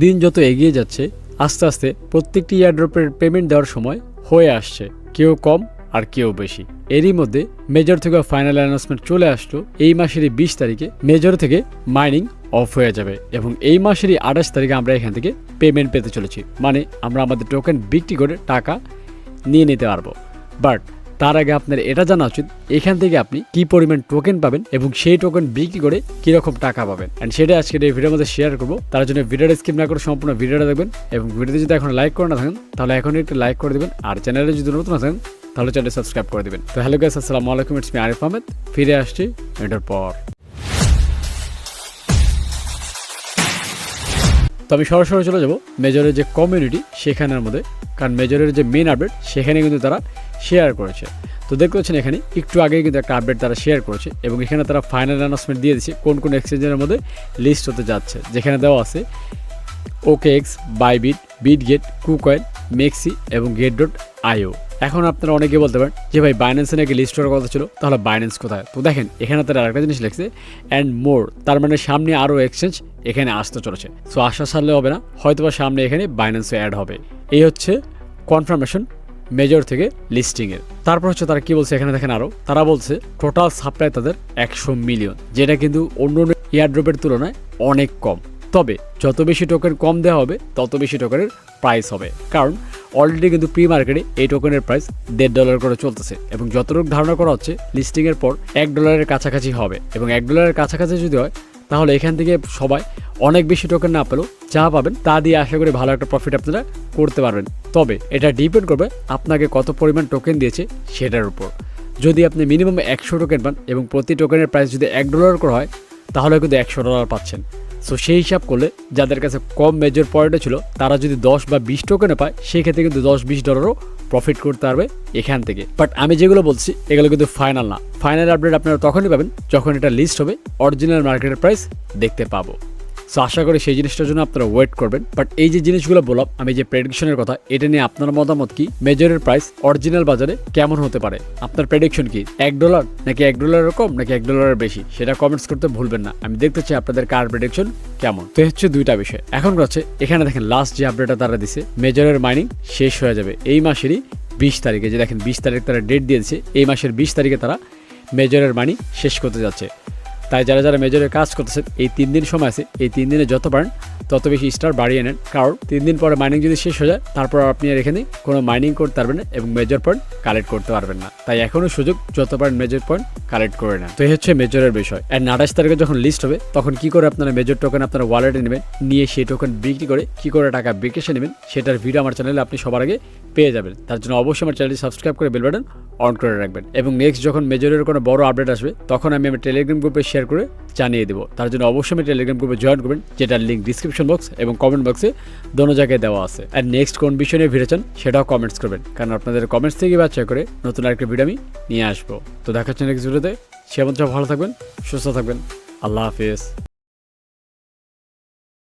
দিন যত এগিয়ে যাচ্ছে আস্তে আস্তে প্রত্যেকটি এয়ারড্রপের পেমেন্ট দেওয়ার সময় হয়ে আসছে, কেউ কম আর কেউ বেশি। এরই মধ্যে মেজর থেকে ফাইনাল অ্যানাউন্সমেন্ট চলে আসলো এই মাসেরই 20 তারিখে মেজর থেকে মাইনিং অফ হয়ে যাবে এবং এই মাসেরই 28 তারিখে আমরা এখান থেকে পেমেন্ট পেতে চলেছি, মানে আমরা আমাদের টোকেন বিক্রি করে টাকা নিয়ে নিতে পারবো। বাট তার আগে আপনার এটা জানা উচিত এখান থেকে আপনি কি পরিমাণ টোকেন পাবেন এবং সেই টোকেন বিক্রি করে কিরকম টাকা পাবেন, অ্যান্ড সেটা আজকের এই ভিডিওর মধ্যে শেয়ার করবো। তার জন্য ভিডিওটা স্কিপ না করে সম্পূর্ণ ভিডিওটা দেখবেন এবং ভিডিওতে যদি এখন লাইক করে না থাকেন তাহলে এখন একটু লাইক করে দেবেন, আর চ্যানেলে যদি নতুন আছেন তাহলে চ্যানেল সাবস্ক্রাইব করে দেবেন। তো হ্যালো গাইস, আসসালামু আলাইকুম, ইটস মি আরিফ আহমেদ, ফিরে আসছি এটার পর। তো আমি সরাসরি চলে যাব মেজরের যে কমিউনিটি সেখানের মধ্যে, কারণ মেজরের যে মেন আপডেট সেখানে কিন্তু তারা শেয়ার করেছে। তো দেখতে পাচ্ছেন এখানে একটু আগেই কিন্তু একটা আপডেট তারা শেয়ার করেছে এবং এখানে তারা ফাইনাল অ্যানাউন্সমেন্ট দিয়ে দিচ্ছে কোন কোন এক্সচেঞ্জের মধ্যে লিস্ট হতে যাচ্ছে, যেখানে দেওয়া আছে OKX, বাইবিট, বিটগেট, কুকয়েন, মেক্সি এবং গেট.io। এখন আপনারা অনেকে বলতে পারেন যে ভাই বাইন্যান্সে নাকি লিস্ট হওয়ার কথা ছিল, তাহলে বাইন্যান্স কোথায়? তো দেখেন এখানে তারা আরেকটা জিনিস লিখছে অ্যান্ড মোর, তার মানে সামনে আরও এক্সচেঞ্জ এখানে আসতে চলেছে। সো আশা ছাড়লে হবে না, হয়তোবা সামনে এখানে বাইন্যান্সে অ্যাড হবে। এই হচ্ছে কনফার্মেশন মেজর থেকে লিস্টিংয়ের। তারপর হচ্ছে তারা কি বলছে এখানে দেখেন, আরও তারা বলছে টোটাল সাপ্লাই তাদের 100 মিলিয়ন, যেটা কিন্তু অন্য অন্য এয়ারড্রপের তুলনায় অনেক কম। তবে যত বেশি টোকেন কম দেওয়া হবে তত বেশি টোকেনের প্রাইস হবে, কারণ অলরেডি কিন্তু প্রি মার্কেটে এই টোকেনের প্রাইস $1.5 করে চলতেছে এবং যতটুকু ধারণা করা হচ্ছে লিস্টিংয়ের পর $1 কাছাকাছি হবে এবং $1 কাছাকাছি যদি হয় তাহলে এখান থেকে সবাই অনেক বেশি টোকেন না পেলেও যা পাবেন তা দিয়ে আশা করি ভালো একটা প্রফিট আপনারা করতে পারবেন। তবে এটা ডিপেন্ড করবে আপনাকে কত পরিমাণ টোকেন দিয়েছে সেটার উপর। যদি আপনি মিনিমাম 100 টোকেন পান এবং প্রতি টোকেনের প্রাইস যদি $1 করে হয় তাহলে কিন্তু $100 পাচ্ছেন। সো সেই হিসাব করলে যাদের কাছে কম মেজর পয়েন্টে ছিল তারা যদি 10 বা 20 টোকেনে পায় সেক্ষেত্রে কিন্তু $10-20 প্রফিট করতে পারবে এখান থেকে। বাট আমি যেগুলো বলছি এগুলো কিন্তু ফাইনাল না, ফাইনাল আপডেট আপনারা তখনই পাবেন যখন এটা লিস্ট হবে, অরিজিনাল মার্কেটের প্রাইস দেখতে পাবো। সো আশা করি সেই জিনিসটার জন্য আপনারা ওয়েট করবেন। বাট এই যে জিনিসগুলো বললাম আমি যে প্রেডিকশনের কথা, এটা নিয়ে আপনার মতামত কি? মেজরের প্রাইস অরিজিনাল বাজারে কেমন হতে পারে? আপনার প্রেডিকশন কি? $1 নাকি $1 কম নাকি $1 বেশি? সেটা কমেন্টস করতে ভুলবেন না, আমি দেখতে চাই আপনাদের কার প্রেডিকশন কেমন। তো হচ্ছে দুইটা বিষয় এখন হচ্ছে এখানে দেখেন লাস্ট যে আপডেটটা তারা দিছে মেজরের মাইনিং শেষ হয়ে যাবে এই মাসেরই 20 তারিখে। যে দেখেন 20 তারিখ তারা ডেট দিয়েছে, এই মাসের 20 তারিখে তারা মেজরের মাইনিং শেষ করতে যাচ্ছে। তাই যারা যারা মেজরের কাজ করতেছেন এই 3 দিন সময় আছে, এই 3 দিনে যত পারেন তত বেশি স্টার বাড়িয়ে নেন, কারণ 3 দিন পরে মাইনিং যদি শেষ হয়ে যায় তারপর আপনি আর এখানে কোনো মাইনিং করতে পারবেন না এবং মেজর পয়েন্ট কালেক্ট করতে পারবেন না। তাই এখনও সুযোগ, যত পারেন মেজর পয়েন্ট কালেক্ট করে নেন। তো এই হচ্ছে মেজরের বিষয়। আর 28 তারিখে যখন লিস্ট হবে তখন কি করে আপনারা মেজর টোকেন আপনারা ওয়ালেটে নেবেন, নিয়ে সেই টোকেন বিক্রি করে কি করে টাকা বিকাশে নেবেন সেটার ভিডিও আমার চ্যানেলে আপনি সবার আগে পেয়ে যাবেন। তার জন্য অবশ্যই আমার চ্যানেলটি সাবস্ক্রাইব করে বেল বাটন অন করে রাখবেন এবং নেক্সট যখন মেজরের কোনো বড় আপডেট আসবে তখন আমি আমার টেলিগ্রাম গ্রুপে শেয়ার করে জানিয়ে দেবো। তার জন্য অবশ্যই আমি টেলিগ্রাম গ্রুপে জয়েন করবেন, যেটার লিঙ্ক ডিসক্রিপশন বক্স এবং কমেন্ট বক্সে দোনো জায়গায় দেওয়া আছে। আর নেক্সট কোন বিষয় নিয়ে ভিডিও চান সেটাও কমেন্টস করবেন, কারণ আপনাদের কমেন্টস থেকে বাচ্চা করে নতুন আরেকটা ভিডিও আমি নিয়ে আসবো। তো দেখা হচ্ছে নেক্সট ভিডিওতে, সে পর্যন্ত ভালো থাকবেন, সুস্থ থাকবেন, আল্লাহ হাফিজ।